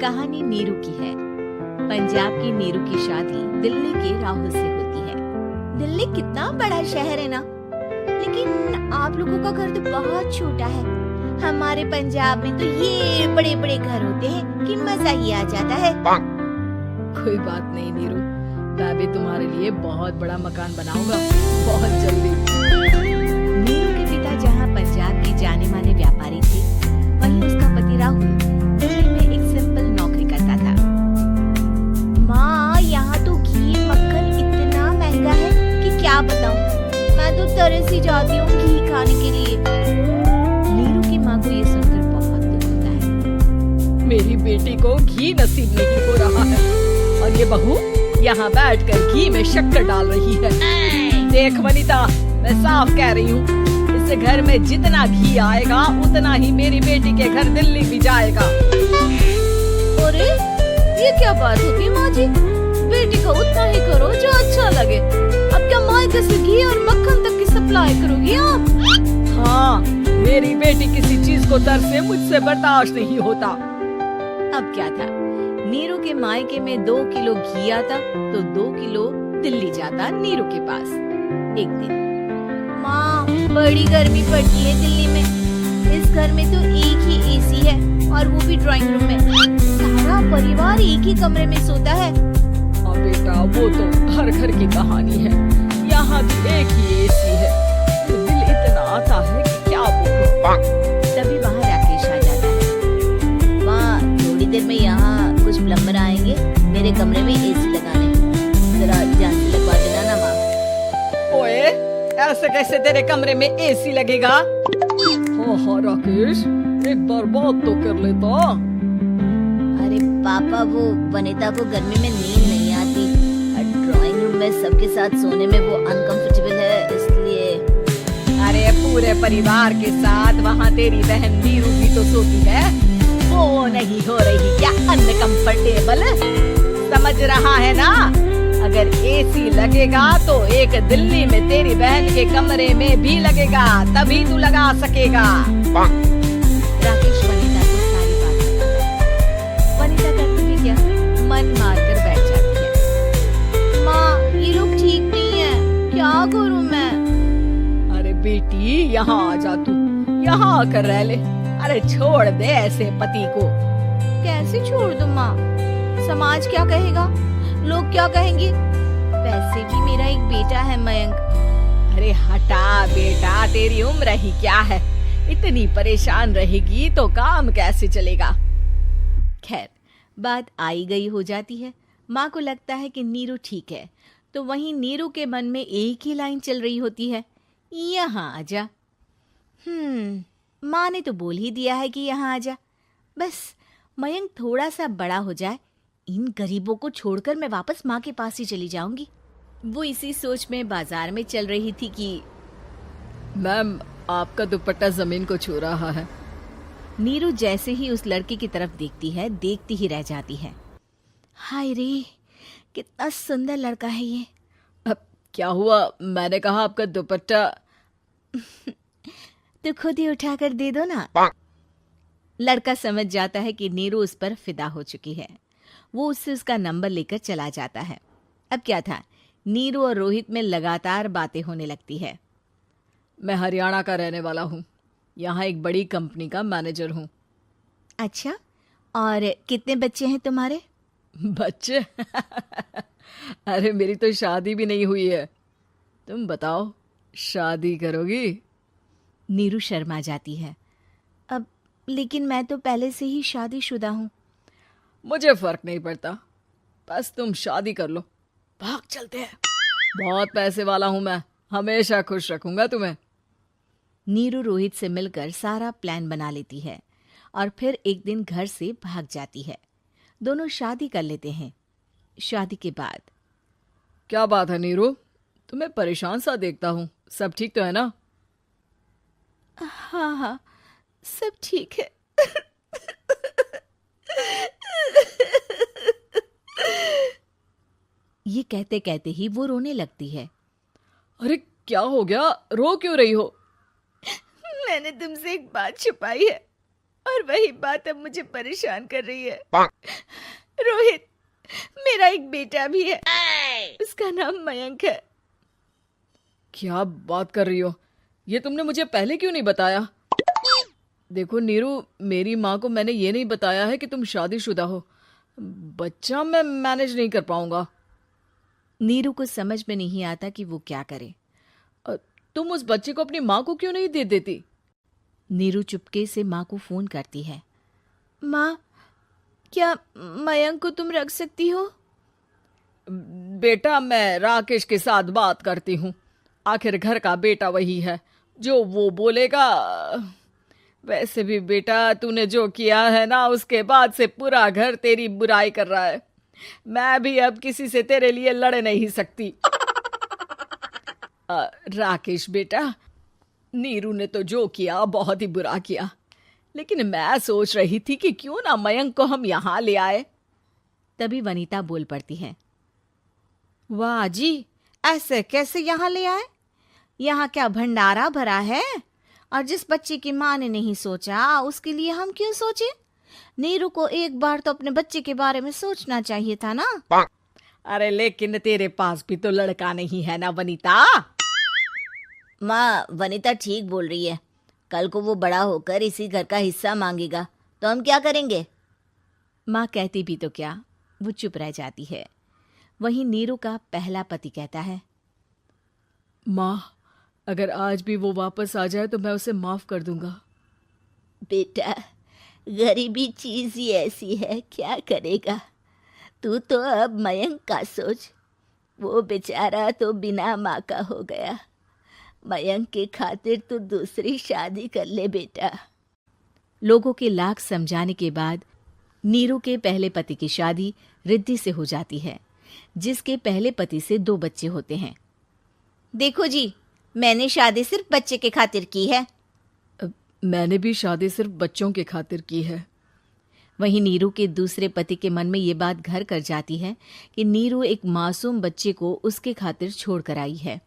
कहानी नीरू की है। पंजाब की नीरू की शादी दिल्ली के राहुल से होती है। दिल्ली कितना बड़ा शहर है ना, लेकिन आप लोगों का घर तो बहुत छोटा है। हमारे पंजाब में तो ये बड़े बड़े घर होते हैं कि मजा ही आ जाता है। कोई बात नहीं नीरू, मैं भी तुम्हारे लिए बहुत बड़ा मकान बनाऊंगा बहुत जल्दी। नीरू के पिता जहाँ पंजाब के जाने माने व्यापारी थे, वहीं उसका पति राहुल दिल्ली में एक सिंपल नौकरी करता था। माँ, यहाँ तो घी मक्खन इतना महंगा है कि क्या बताऊँ। मैं तो तरस ही जाती हूँ घी खाने के लिए। नीरू की माँ को ये सुनकर बहुत दुख होता है। मेरी बेटी को घी नसीब नहीं हो रहा है और ये बहू यहाँ बैठकर घी में शक्कर डाल रही है। देख वनिता, मैं साफ कह रही हूँ, इस घर में जितना घी आएगा उतना ही मेरी बेटी के घर दिल्ली भी जाएगा। अरे ये क्या बात होती है माँ जी? बेटी को उतना ही करो जो अच्छा लगे। अब क्या मायके से घी और मक्खन तक की सप्लाई करोगी आप? हाँ, मेरी बेटी किसी चीज को तरसे मुझसे बर्दाश्त नहीं होता। अब क्या था, नीरू के मायके में 2 किलो घी आता तो 2 किलो दिल्ली जाता नीरू के पास। एक दिन, माँ बड़ी गर्मी पड़ती है दिल्ली में। इस घर में तो एक ही एसी है और वो भी ड्राइंग रूम में। सारा परिवार एक ही कमरे में सोता है। हाँ बेटा, वो तो हर घर की कहानी है। यहाँ भी एक ही एसी है, तो दिल इतना आता है कि क्या बोलूं। तभी वहाँ राकेश आ जाता है। माँ, थोड़ी देर में यहाँ कुछ प्लम्बर आएंगे मेरे कमरे में एसी लगाने, जरा ध्यान से लगवा देना ना माँ। ओए, ऐसे कैसे तेरे कमरे में एसी लगेगा? हाँ राकेश, एक बार बात तो कर लेता। अरे पापा, वो वनिता को गर्मी में नींद नहीं आती। ड्राइंग रूम में सबके साथ सोने में वो अनकंफर्टेबल है, इसलिए। अरे पूरे परिवार के साथ वहाँ तेरी बहन नीरू भी तो सोती है, वो नहीं हो रही क्या अनकंफर्टेबल? समझ रहा है ना? अगर एसी लगेगा तो एक दिल्ली में तेरी बहन के कमरे में भी लगेगा, तभी तू लगा सकेगा। राकेश वनिता को सारी बात बताता। वनिता करती भी क्या, मन मारकर बैठ जाती है। माँ, ये लोग ठीक नहीं है, क्या करूँ मैं? अरे बेटी, यहाँ आ जा तू, यहाँ आकर रह ले। अरे छोड़ दे ऐसे पति को। कैसे छोड़ दूँ माँ? समाज क्या कहेगा, लोग क्या कहेंगे? वैसे भी मेरा एक बेटा है मयंक। अरे हटा बेटा, तेरी उम्र ही क्या है, इतनी परेशान रहेगी तो काम कैसे चलेगा। खैर, बात आई गई हो जाती है। माँ को लगता है कि नीरू ठीक है, तो वहीं नीरू के मन में एक ही लाइन चल रही होती है, यहाँ आजा। माँ ने तो बोल ही दिया है कि यहाँ आजा। बस मयंक थोड़ा सा बड़ा हो जाए, इन गरीबों को छोड़कर मैं वापस माँ के पास ही चली जाऊंगी। वो इसी सोच में बाजार में चल रही थी कि मैम, आपका दुपट्टा जमीन को छू रहा है। नीरू जैसे ही उस लड़के की तरफ देखती है, देखती ही रह जाती है। हाय रे, कितना सुंदर लड़का है ये। अब क्या हुआ? मैंने कहा आपका दुपट्टा। तो खुद ही उठाकर दे दो ना। लड़का समझ जाता है कि नीरू उस पर फिदा हो चुकी है। वो उससे उसका नंबर लेकर चला जाता है। अब क्या था, नीरू और रोहित में लगातार बातें होने लगती है। मैं हरियाणा का रहने वाला हूँ, यहाँ एक बड़ी कंपनी का मैनेजर हूँ। अच्छा, और कितने बच्चे हैं तुम्हारे? बच्चे? अरे मेरी तो शादी भी नहीं हुई है। तुम बताओ, शादी करोगी? नीरू शर्मा जाती है। अब लेकिन मैं तो पहले से ही शादीशुदा हूँ। मुझे फर्क नहीं पड़ता, बस तुम शादी कर लो, भाग चलते हैं। बहुत पैसे वाला हूं मैं, हमेशा खुश रखूंगा तुम्हें। नीरू रोहित से मिलकर सारा प्लान बना लेती है और फिर एक दिन घर से भाग जाती है। दोनों शादी कर लेते हैं। शादी के बाद, क्या बात है नीरू, तुम्हें परेशान सा देखता हूँ, सब ठीक तो है ना? हाँ हाँ, सब ठीक है। ये कहते कहते ही वो रोने लगती है। अरे क्या हो गया, रो क्यों रही हो? मैंने तुमसे एक बात छुपाई है। और वही बात अब मुझे परेशान कर रही है। रोहित, मेरा एक बेटा भी है, उसका नाम मयंक है। क्या बात कर रही हो? ये तुमने मुझे पहले क्यों नहीं बताया? देखो नीरू, मेरी माँ को मैंने ये नहीं बताया है कि तुम शादीशुदा हो। बच्चा मैं मैनेज नहीं कर पाऊंगा। नीरू को समझ में नहीं आता कि वो क्या करे। तुम उस बच्चे को अपनी माँ को क्यों नहीं दे देती? नीरू चुपके से माँ को फोन करती है। माँ, क्या मयंक को तुम रख सकती हो? बेटा, मैं राकेश के साथ बात करती हूँ। आखिर घर का बेटा वही है, जो वो बोलेगा। वैसे भी बेटा, तूने जो किया है ना, उसके बाद से पूरा घर तेरी बुराई कर रहा है। मैं भी अब किसी से तेरे लिए लड़ नहीं सकती। राकेश बेटा, नीरू ने तो जो किया बहुत ही बुरा किया, लेकिन मैं सोच रही थी कि क्यों ना मयंक को हम यहाँ ले आए। तभी वनीता बोल पड़ती है। वाह जी, ऐसे कैसे यहाँ ले आए? यहाँ क्या भंडारा भरा है? और जिस बच्चे की माँ ने नहीं सोचा, उसके लिए हम क्यों सोचे? नीरू को एक बार तो अपने बच्चे के बारे में सोचना चाहिए था ना। अरे लेकिन तेरे पास भी तो लड़का नहीं है ना वनीता। माँ, वनीता ठीक बोल रही है। कल को वो बड़ा होकर इसी घर का हिस्सा मांगेगा तो हम क्या करेंगे? माँ कहती भी तो क्या, वो चुप रह जाती है। वहीं नीरू का पहला पति कहता है। माँ, अगर आज भी वो वापस आ जाए तो मैं उसे माफ कर दूंगा। बेटा, गरीबी चीज ही ऐसी है, क्या करेगा? तू तो अब मयंक का सोच। वो बेचारा तो बिना माँ का हो गया। मयंक के खातिर तू दूसरी शादी कर ले बेटा। लोगों के लाख समझाने के बाद नीरू के पहले पति की शादी रिद्धि से हो जाती है, जिसके पहले पति से 2 बच्चे होते हैं। देखो जी, मैंने शादी सिर्फ बच्चे के खातिर की है। मैंने भी शादी सिर्फ बच्चों के खातिर की है। वहीं नीरू के दूसरे पति के मन में ये बात घर कर जाती है कि नीरू एक मासूम बच्चे को उसके खातिर छोड़ कर आई है।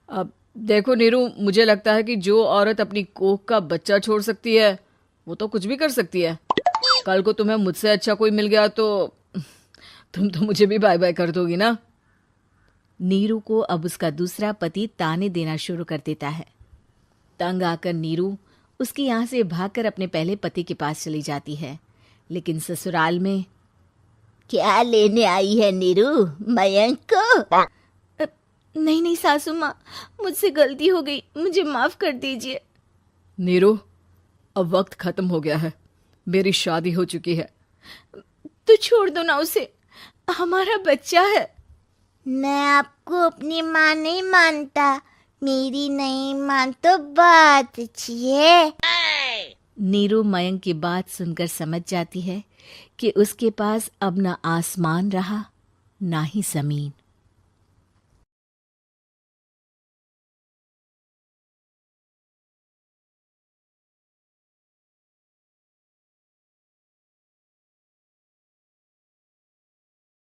अब देखो नीरू, मुझे लगता है कि जो औरत अपनी कोख का बच्चा छोड़ सकती है, वो तो कुछ भी कर सकती है। कल को तुम्हें मुझसे अच्छा कोई मिल गया तो तुम तो मुझे भी बाय बाय कर दोगी ना। नीरू को अब उसका दूसरा पति ताने देना शुरू कर देता है। तंग आकर नीरू उसके यहाँ से भागकर अपने पहले पति के पास चली जाती है, लेकिन ससुराल में क्या लेने आई है नीरू, मयंक को? नहीं नहीं सासू माँ, मुझसे गलती हो गई, मुझे माफ कर दीजिए। नीरू, अब वक्त खत्म हो गया है, मेरी शादी हो चुकी है। तो छोड़ दो ना उसे, हमारा बच्चा है। मैं आपको अपनी माँ नहीं मानता, मेरी नहीं मान तो बात अच्छी है। नीरू मयंक की बात सुनकर समझ जाती है कि उसके पास अब ना आसमान रहा ना ही जमीन।